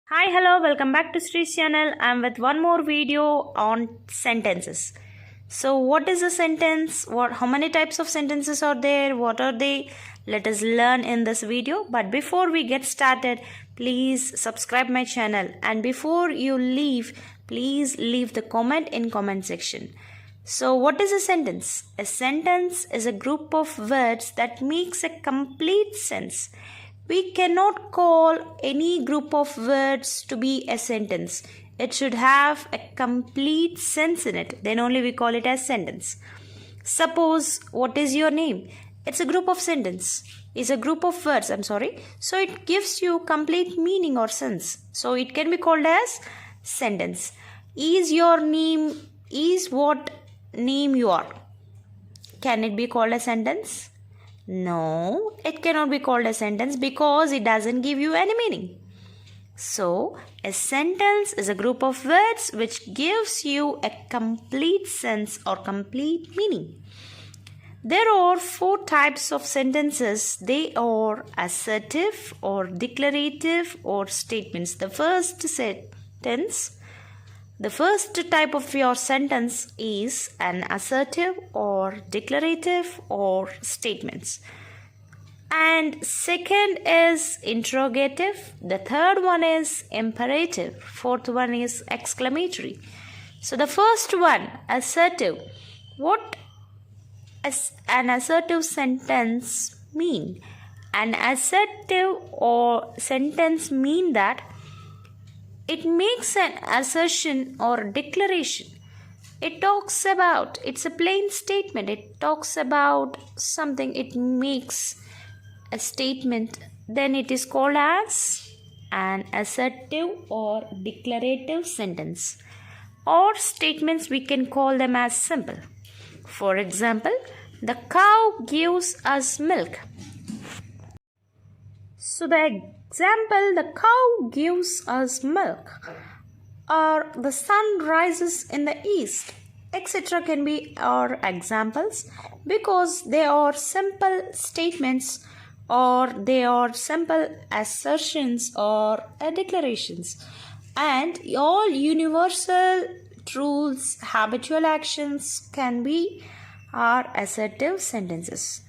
Hi, hello, welcome back to Sri's channel. I'm with one more video on sentences. So what is a sentence? How many types of sentences are there? What are they? Let us learn in this video. But before we get started, please subscribe my channel. And before you leave, please leave the comment in comment section. So what is a sentence? A sentence is a group of words that makes a complete sense. We cannot call any group of words to be a sentence. It should have a complete sense in it. Then only we call it as sentence. Suppose, what is your name? It's a group of sentence. It's a group of words, So it gives you complete meaning or sense. So it can be called as sentence. Is your name, is what name you are? Can it be called a sentence? No, it cannot be called a sentence because it doesn't give you any meaning. So, a sentence is a group of words which gives you a complete sense or complete meaning. There are 4 types of sentences. They are assertive or declarative or statements. The first type of your sentence is an assertive or declarative or statements. And second is interrogative. The third one is imperative. Fourth one is exclamatory. So the first one, assertive. What does an assertive sentence mean? An assertive or sentence mean that it makes an assertion or declaration. It talks about, it's a plain statement. It talks about something, it makes a statement. Then it is called as an assertive or declarative sentence. Or statements, we can call them as simple. For example, the cow gives us milk. So the example, the cow gives us milk, or the sun rises in the east, etc. can be our examples because they are simple statements or they are simple assertions or declarations. And all universal truths, habitual actions can be our assertive sentences.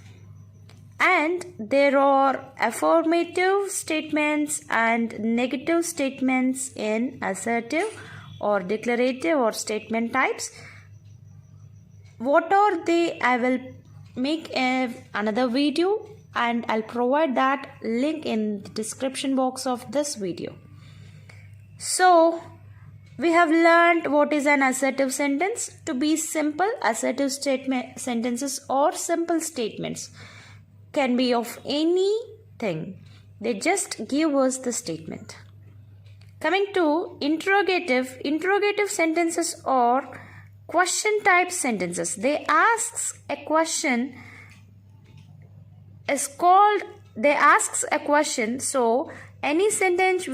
And there are affirmative statements and negative statements in assertive or declarative or statement types. What are they? I will make another video and I'll provide that link in the description box of this video. So, we have learned what is an assertive sentence. To be simple, assertive sentences or simple statements can be of anything. They just give us the statement. Coming to interrogative sentences or question type sentences. They asks a question so any sentence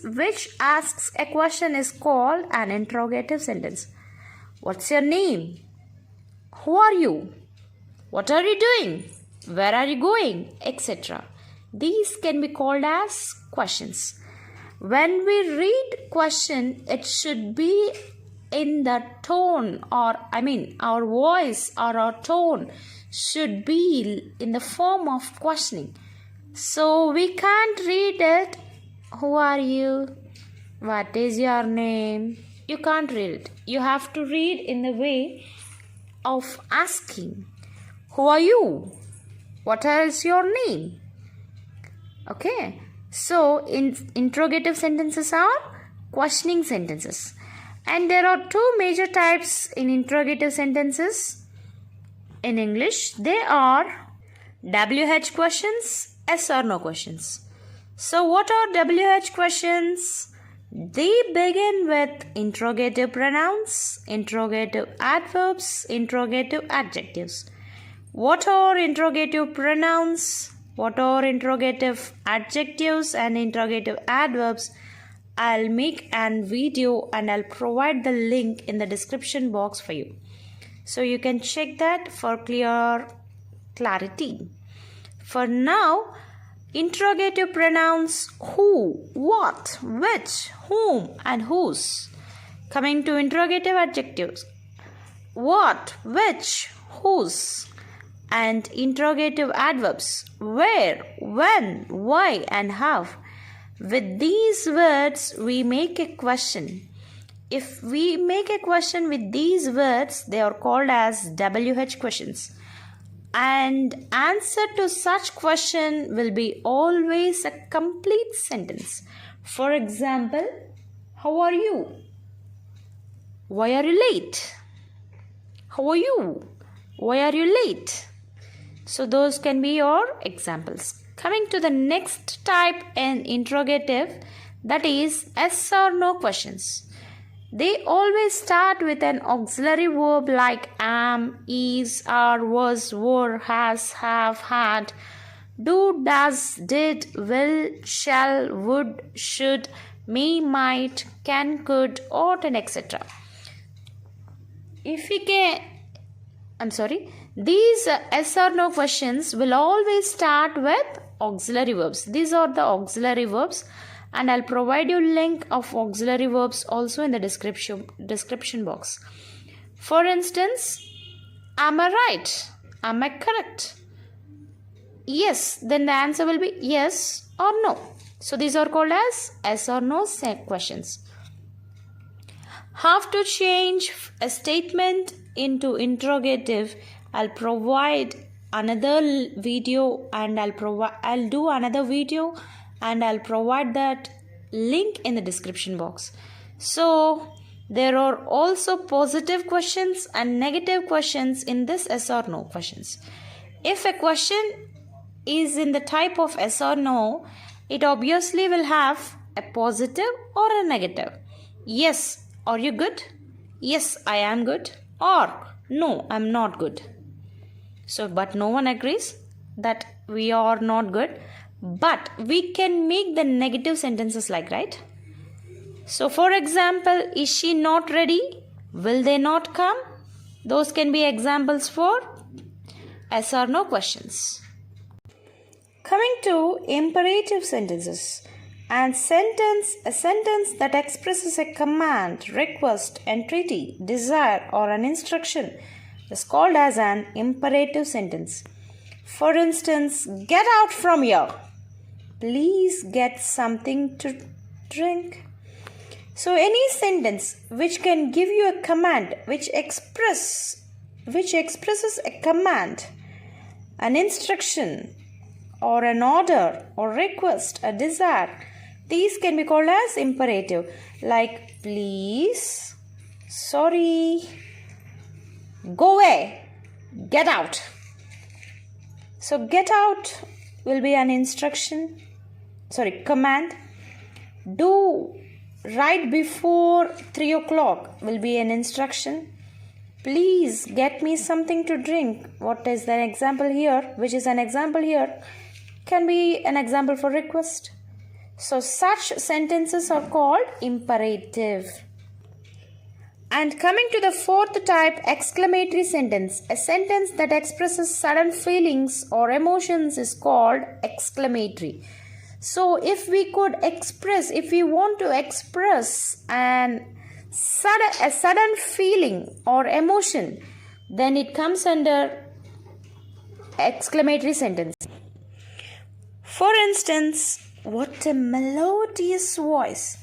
which asks a question is called an interrogative sentence. What's your name? Who are you? What are you doing? Where are you going? Etc. These can be called as questions. When we read question, it should be in the tone our voice or our tone should be in the form of questioning. So we can't read it, who are you? What is your name? You can't read it. You have to read in the way of asking, who are you? What is your name? Okay. So, interrogative sentences are questioning sentences. And there are 2 major types in interrogative sentences in English. They are WH questions, yes or no questions. So, what are WH questions? They begin with interrogative pronouns, interrogative adverbs, interrogative adjectives. What are interrogative pronouns? What are interrogative adjectives and interrogative adverbs? I'll make an video and I'll provide the link in the description box for you. So you can check that for clarity. For now, Interrogative pronouns who, what, which, whom and whose. Coming to interrogative adjectives, what, which, whose. And interrogative adverbs, where, when, why and how. With these words we make a question. If we make a question with these words, they are called as WH questions. And answer to such question will be always a complete sentence. For example, how are you? Why are you late? How are you? Why are you late? So those can be your examples. Coming to the next type in interrogative, that is yes or no questions. They always start with an auxiliary verb like am, is, are, was, were, has, have, had, do, does, did, will, shall, would, should, may, might, can, could, ought and etc. These yes or no questions will always start with auxiliary verbs. These are the auxiliary verbs, and I'll provide you link of auxiliary verbs also in the description box. For instance, am I right? Am I correct? Yes, then the answer will be yes or no. So these are called as yes or no questions. How to change a statement into interrogative, I'll provide another video and I'll do another video and I'll provide that link in the description box. So there are also positive questions and negative questions in this yes or no questions. If a question is in the type of yes or no, it obviously will have a positive or a negative. Yes, are you good? Yes, I am good. Or no, I'm not good. So, but no one agrees that we are not good. But we can make the negative sentences like, right? So, for example, is she not ready? Will they not come? Those can be examples for yes or no questions. Coming to imperative sentences. A sentence that expresses a command, request, entreaty, desire or an instruction is called as an imperative sentence. For instance, get out from here. Please get something to drink. So any sentence which can give you a command, which expresses a command, an instruction or an order or request, a desire, these can be called as imperative, like please, sorry, go away, get out. So get out will be an command. Do right before 3 o'clock will be an instruction. Please get me something to drink. What is the example here? Which is an example here? Can be an example for request. So such sentences are called imperative. And coming to the fourth type, exclamatory sentence. A sentence that expresses sudden feelings or emotions is called exclamatory. So if we want to express a sudden feeling or emotion, then it comes under exclamatory sentence. For instance, what a melodious voice.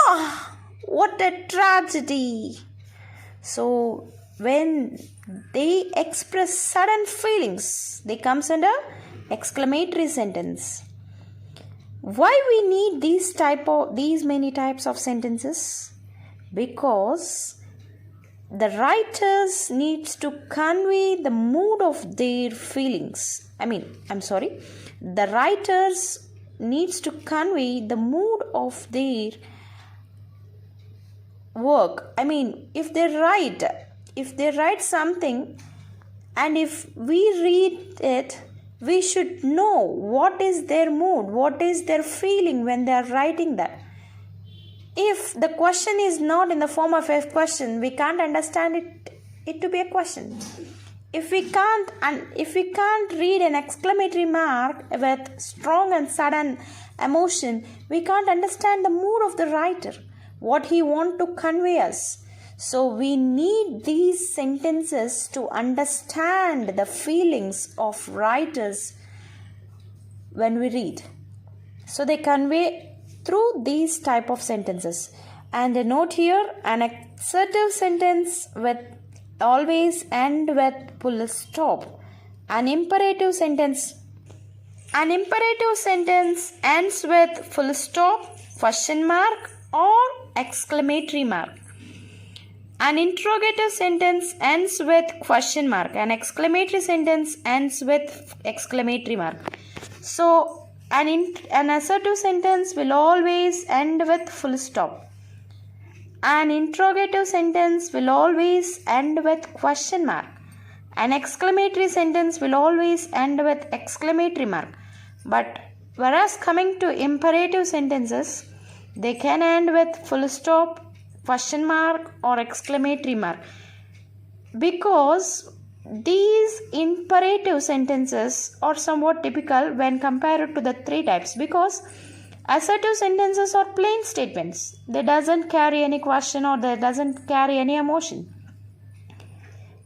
Ah, what a tragedy. So when they express sudden feelings, they comes under exclamatory sentence. Why we need these many types of sentences? Because the writers needs to convey the mood of their feelings. The writers needs to convey the mood of their work. If they write something and if we read it, we should know what is their mood, what is their feeling when they are writing that. If the question is not in the form of a question, we can't understand it to be a question. if we can't read an exclamatory mark with strong and sudden emotion, we can't understand the mood of the writer, what he want to convey us. So we need these sentences to understand the feelings of writers when we read. So they convey through these type of sentences. And a note here, an assertive sentence with always end with full stop. An imperative sentence ends with full stop, question mark or exclamatory mark. An interrogative sentence ends with question mark. An exclamatory sentence ends with exclamatory mark. So an assertive sentence will always end with full stop. An interrogative sentence will always end with question mark. An exclamatory sentence will always end with exclamatory mark. But whereas coming to imperative sentences, they can end with full stop, question mark or exclamatory mark, because these imperative sentences are somewhat typical when compared to the three types, because assertive sentences are plain statements. They doesn't carry any question or they doesn't carry any emotion.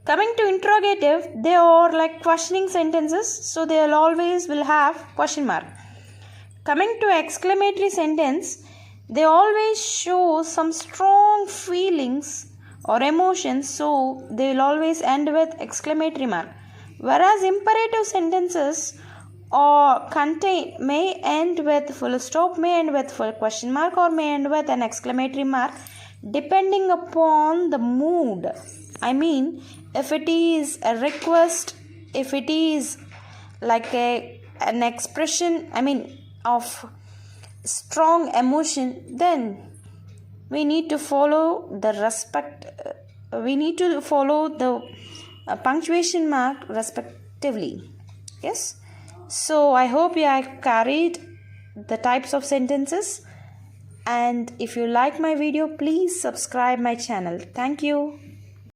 Coming to interrogative, they are like questioning sentences, so they will have question mark. Coming to exclamatory sentence, they always show some strong feelings or emotions, so they will always end with exclamatory mark. Whereas imperative sentences may end with full stop, may end with full question mark or may end with an exclamatory mark depending upon the mood. I mean, if it is a request, if it is like an expression, of strong emotion, then we need to follow the punctuation mark respectively. Yes. So I hope you have carried the types of sentences, and if you like my video, please subscribe my channel. Thank you.